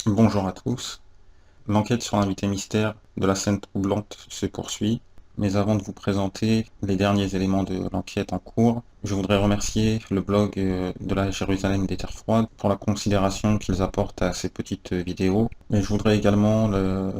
Bonjour à tous. L'enquête sur l'invité mystère de la scène troublante se poursuit, mais avant de vous présenter les derniers éléments de l'enquête en cours, je voudrais remercier le blog de la Jérusalem des Terres Froides pour la considération qu'ils apportent à ces petites vidéos. Et je voudrais également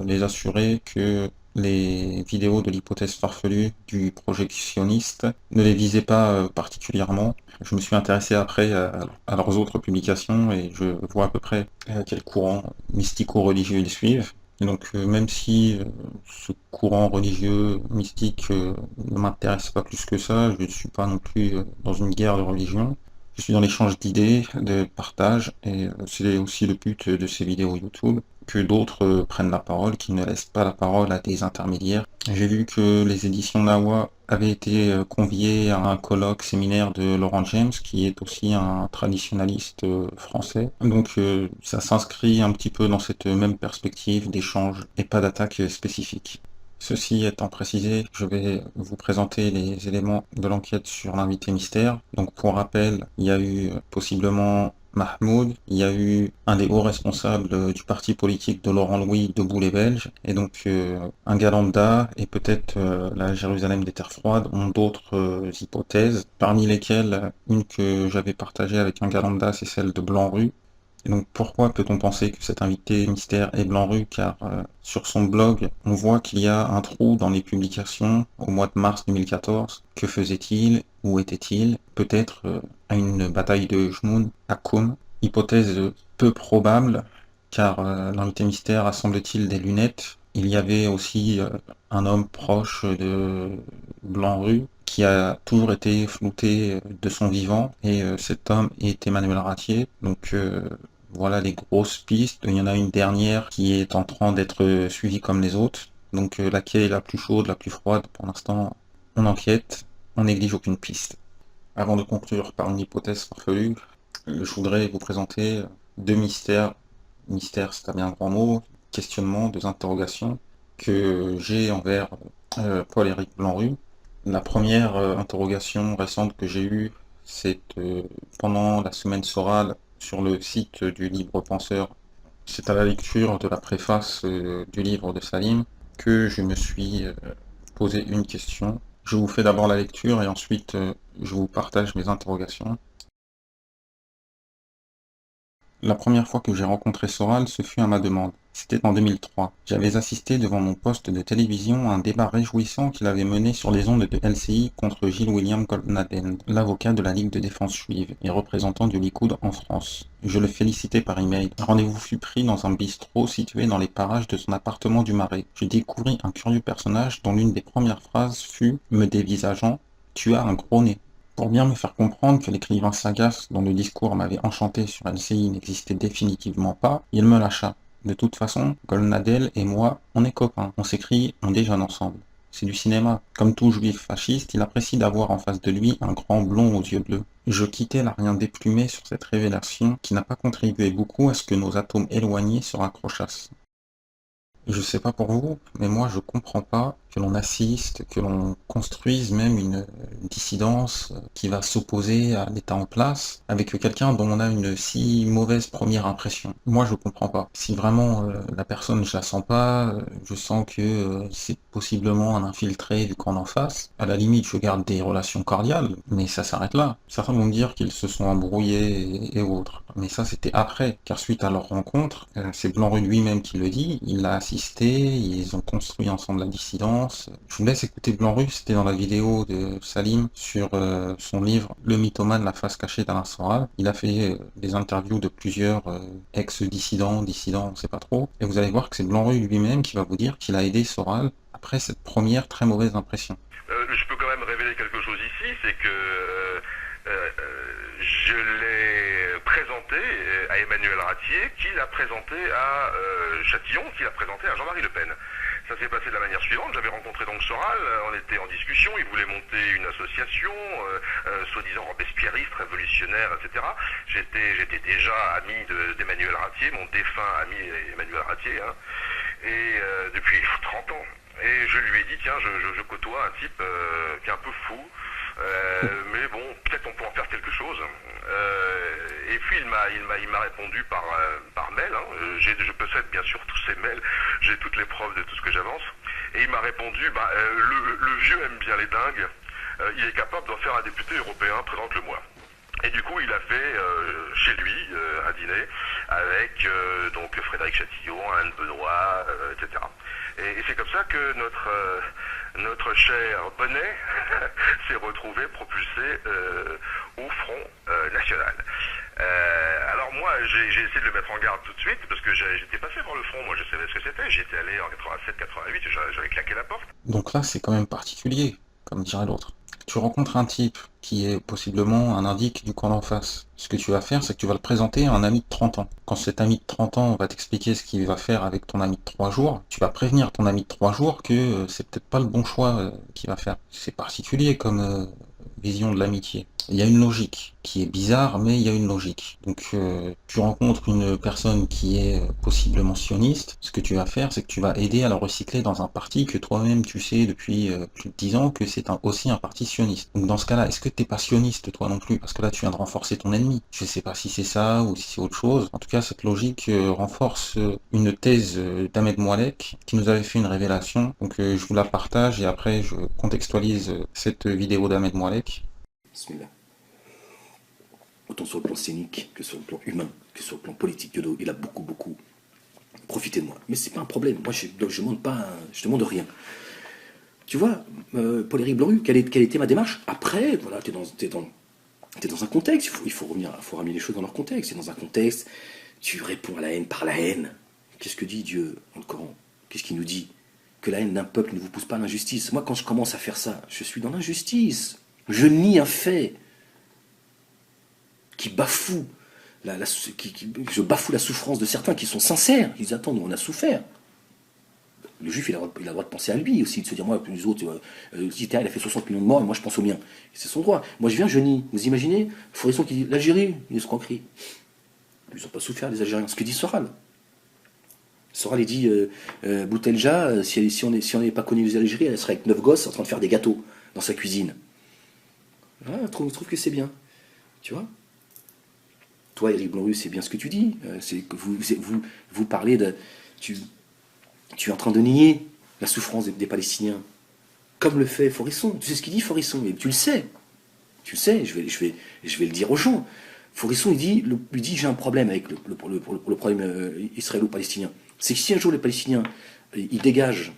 les assurer que les vidéos de l'hypothèse farfelue du projectionniste ne les visaient pas particulièrement. Je me suis intéressé après à leurs autres publications et je vois à peu près quel courant mystico-religieux ils suivent. Et donc, même si ce courant religieux, mystique, ne m'intéresse pas plus que ça, je ne suis pas non plus dans une guerre de religion. Je suis dans l'échange d'idées, de partage, et c'est aussi le but de ces vidéos YouTube, que d'autres prennent la parole, qu'ils ne laissent pas la parole à des intermédiaires. J'ai vu que les éditions Nawa avaient été conviées à un colloque séminaire de Laurent James, qui est aussi un traditionnaliste français. Donc ça s'inscrit un petit peu dans cette même perspective d'échange et pas d'attaque spécifique. Ceci étant précisé, je vais vous présenter les éléments de l'enquête sur l'invité mystère. Donc pour rappel, il y a eu possiblement Mahmoud, il y a eu un des hauts responsables du parti politique de Laurent Louis, Debout les Belges, et donc un gars lambda et peut-être la Jérusalem des Terres Froides ont d'autres hypothèses, parmi lesquelles une que j'avais partagée avec un gars lambda, c'est celle de Blanc-Rue. Et donc pourquoi peut-on penser que cet invité mystère est Blanc-Rue? Car sur son blog, on voit qu'il y a un trou dans les publications au mois de mars 2014. Que faisait-il? Où était-il? Peut-être à une bataille de Jmoun à Qom. Hypothèse peu probable, car l'invité mystère a semble-t-il des lunettes. Il y avait aussi un homme proche de Blanc-Rue qui a toujours été flouté de son vivant, et cet homme est Emmanuel Ratier. Donc voilà les grosses pistes. Il y en a une dernière qui est en train d'être suivie comme les autres. Donc laquelle est la plus chaude, la plus froide? Pour l'instant, on enquête, on néglige aucune piste. Avant de conclure par une hypothèse farfelue, je voudrais vous présenter deux mystères. Mystère, c'est un bien grand mot. Questionnements, deux interrogations que j'ai envers Paul-Éric Blanc-Rue. La première interrogation récente que j'ai eue, c'est pendant la semaine Soral sur le site du Libre Penseur. C'est à la lecture de la préface du livre de Salim que je me suis posé une question. Je vous fais d'abord la lecture et ensuite je vous partage mes interrogations. La première fois que j'ai rencontré Soral, ce fut à ma demande. C'était en 2003. J'avais assisté devant mon poste de télévision à un débat réjouissant qu'il avait mené sur les ondes de LCI contre Gilles William Goldnadel, l'avocat de la Ligue de défense juive et représentant du Likoud en France. Je le félicitai par email. Un rendez-vous fut pris dans un bistrot situé dans les parages de son appartement du Marais. Je découvris un curieux personnage dont l'une des premières phrases fut, me dévisageant, tu as un gros nez. Pour bien me faire comprendre que l'écrivain sagace dont le discours m'avait enchanté sur LCI n'existait définitivement pas, il me lâcha. De toute façon, Golnadel et moi, on est copains, on s'écrit, on déjeune ensemble. C'est du cinéma. Comme tout juif fasciste, il apprécie d'avoir en face de lui un grand blond aux yeux bleus. Je quittai l'Arien déplumé sur cette révélation qui n'a pas contribué beaucoup à ce que nos atomes éloignés se raccrochassent. Je sais pas pour vous, mais moi je comprends pas que l'on assiste, que l'on construise même une dissidence qui va s'opposer à l'état en place avec quelqu'un dont on a une si mauvaise première impression. Moi je comprends pas. Si vraiment la personne je la sens pas, je sens que c'est possiblement un infiltré du camp d'en face, à la limite je garde des relations cordiales, mais ça s'arrête là. Certains vont me dire qu'ils se sont embrouillés et autres, mais ça c'était après, car suite à leur rencontre, c'est Blanc-Rue lui-même qui le dit, il l'a assisté, ils ont construit ensemble la dissidence. Je vous laisse écouter Blanc-Rue, c'était dans la vidéo de Salim sur son livre Le mythomane, la face cachée d'Alain Soral. Il a fait des interviews de plusieurs ex-dissidents, dissidents, on sait pas trop, et vous allez voir que c'est Blanc-Rue lui-même qui va vous dire qu'il a aidé Soral après cette première très mauvaise impression. Je peux quand même révéler quelque chose ici, c'est que je l'ai présenté à Emmanuel Ratier, qui l'a présenté à Châtillon, qui l'a présenté à Jean-Marie Le Pen. Ça s'est passé de la manière suivante, j'avais rencontré donc Soral, on était en discussion, il voulait monter une association, soi-disant robespierriste, révolutionnaire, etc. J'étais déjà ami d'Emmanuel Ratier, mon défunt ami Emmanuel Ratier, hein, et depuis 30 ans. Et je lui ai dit, tiens, je côtoie un type qui est un peu fou, mais bon, peut-être on peut en faire quelque chose. Et puis il m'a répondu par mail. Hein. Je possède bien sûr tous ces mails, j'ai toutes les preuves de tout ce que j'avance. Et il m'a répondu, le vieux aime bien les dingues, il est capable d'en faire un député européen, présente-le-moi. Et du coup, il a fait chez lui un dîner avec donc Frédéric Chatillon, Anne Benoît, etc. Et c'est comme ça que notre cher Bonnet s'est retrouvé propulsé au Front National. Alors moi, j'ai essayé de le mettre en garde tout de suite, parce que j'étais passé par le front, moi je savais ce que c'était, j'étais allé en 87-88, j'avais claqué la porte. Donc là, c'est quand même particulier, comme dirait l'autre. Tu rencontres un type qui est possiblement un indique du camp d'en face. Ce que tu vas faire, c'est que tu vas le présenter à un ami de 30 ans. Quand cet ami de 30 ans va t'expliquer ce qu'il va faire avec ton ami de 3 jours, tu vas prévenir ton ami de 3 jours que c'est peut-être pas le bon choix qu'il va faire. C'est particulier comme vision de l'amitié. Il y a une logique qui est bizarre, mais il y a une logique. Donc tu rencontres une personne qui est possiblement sioniste, ce que tu vas faire, c'est que tu vas aider à la recycler dans un parti que toi-même tu sais depuis plus de 10 ans que c'est aussi un parti sioniste. Donc dans ce cas-là, est-ce que t'es pas sioniste toi non plus? Parce que là tu viens de renforcer ton ennemi. Je sais pas si c'est ça ou si c'est autre chose. En tout cas, cette logique renforce une thèse d'Ahmed Moalek qui nous avait fait une révélation. Donc je vous la partage et après je contextualise cette vidéo d'Ahmed Moalek. Bismillah. Autant sur le plan scénique que sur le plan humain, que sur le plan politique, il a beaucoup profité de moi. Mais c'est pas un problème. Moi, je demande pas, je demande rien. Tu vois, Paul-Éric Blanc-Rue, quelle était ma démarche? Après, voilà, t'es dans un contexte. Il faut ramener les choses dans leur contexte. Et dans un contexte, tu réponds à la haine par la haine. Qu'est-ce que dit Dieu dans le Coran? Qu'est-ce qu'il nous dit? Que la haine d'un peuple ne vous pousse pas à l'injustice. Moi, quand je commence à faire ça, je suis dans l'injustice. Je nie un fait qui bafoue, je bafoue la souffrance de certains qui sont sincères. Ils disent, attends, nous on a souffert. Le juif, il a le droit de penser à lui aussi, de se dire, moi, les autres, Hitler, il a fait 60 millions de morts, et moi je pense aux miens. C'est son droit. Moi je viens, je nie. Vous imaginez Fourisson qui dit, l'Algérie, une escroquerie. Ils n'ont pas souffert, les Algériens. Ce que dit Soral. Soral, il dit, Boutelja, si on n'avait pas connu les Algériens, elle serait avec 9 gosses en train de faire des gâteaux dans sa cuisine. Voilà, je trouve que c'est bien. Tu vois? Toi, Éric Blanc-Rue, c'est bien ce que tu dis. C'est que vous parlez de... Tu es en train de nier la souffrance des Palestiniens. Comme le fait Fourisson. Tu sais ce qu'il dit, Fourisson? Et tu le sais. Tu le sais, je vais le dire aux gens. Fourisson, il dit j'ai un problème avec le problème israélo-palestinien. C'est que si un jour les Palestiniens ils dégagent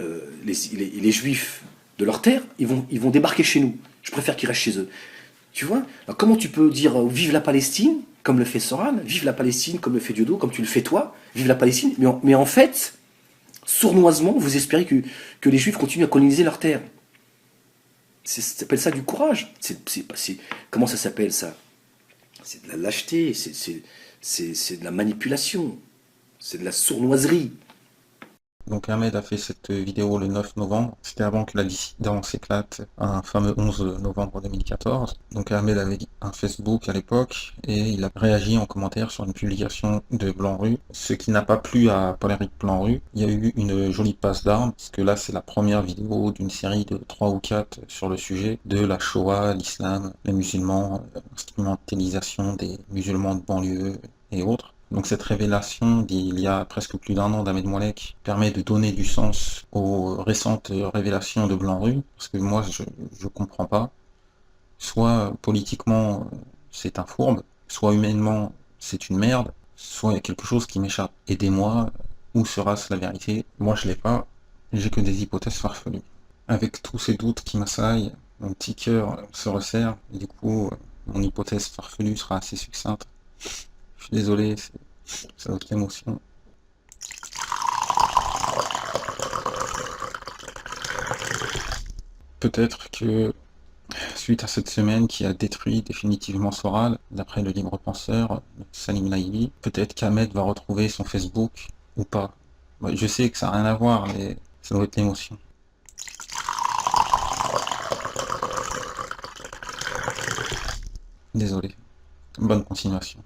les Juifs de leur terre, ils vont débarquer chez nous. Je préfère qu'ils restent chez eux. Tu vois? Alors comment tu peux dire vive la Palestine, comme le fait Soral, vive la Palestine, comme le fait Dieudo, comme tu le fais toi, vive la Palestine, mais en fait, sournoisement, vous espérez que les Juifs continuent à coloniser leur terre. Ça s'appelle ça du courage. Comment ça s'appelle ça? C'est de la lâcheté, c'est de la manipulation, c'est de la sournoiserie. Donc Ahmed a fait cette vidéo le 9 novembre, c'était avant que la dissidence éclate, un fameux 11 novembre 2014. Donc Ahmed avait un Facebook à l'époque et il a réagi en commentaire sur une publication de Blanc-Rue, ce qui n'a pas plu à Paul-Éric Blanc-Rue. Il y a eu une jolie passe d'armes, parce que là c'est la première vidéo d'une série de 3 ou 4 sur le sujet de la Shoah, l'islam, les musulmans, l'instrumentalisation des musulmans de banlieue et autres. Donc cette révélation d'il y a presque plus d'1 an d'Ahmed Moalek permet de donner du sens aux récentes révélations de Blanc-Rue, parce que moi je comprends pas. Soit politiquement c'est un fourbe, soit humainement c'est une merde, soit il y a quelque chose qui m'échappe. Aidez-moi, où sera-ce la vérité? Moi je l'ai pas, j'ai que des hypothèses farfelues. Avec tous ces doutes qui m'assaillent, mon petit cœur se resserre, et du coup mon hypothèse farfelue sera assez succincte. Je suis désolé, c'est notre émotion. Peut-être que, suite à cette semaine qui a détruit définitivement Soral, d'après le libre penseur Salim Naïmi, peut-être qu'Ahmed va retrouver son Facebook, ou pas. Je sais que ça n'a rien à voir, mais ça doit être l'émotion. Désolé. Bonne continuation.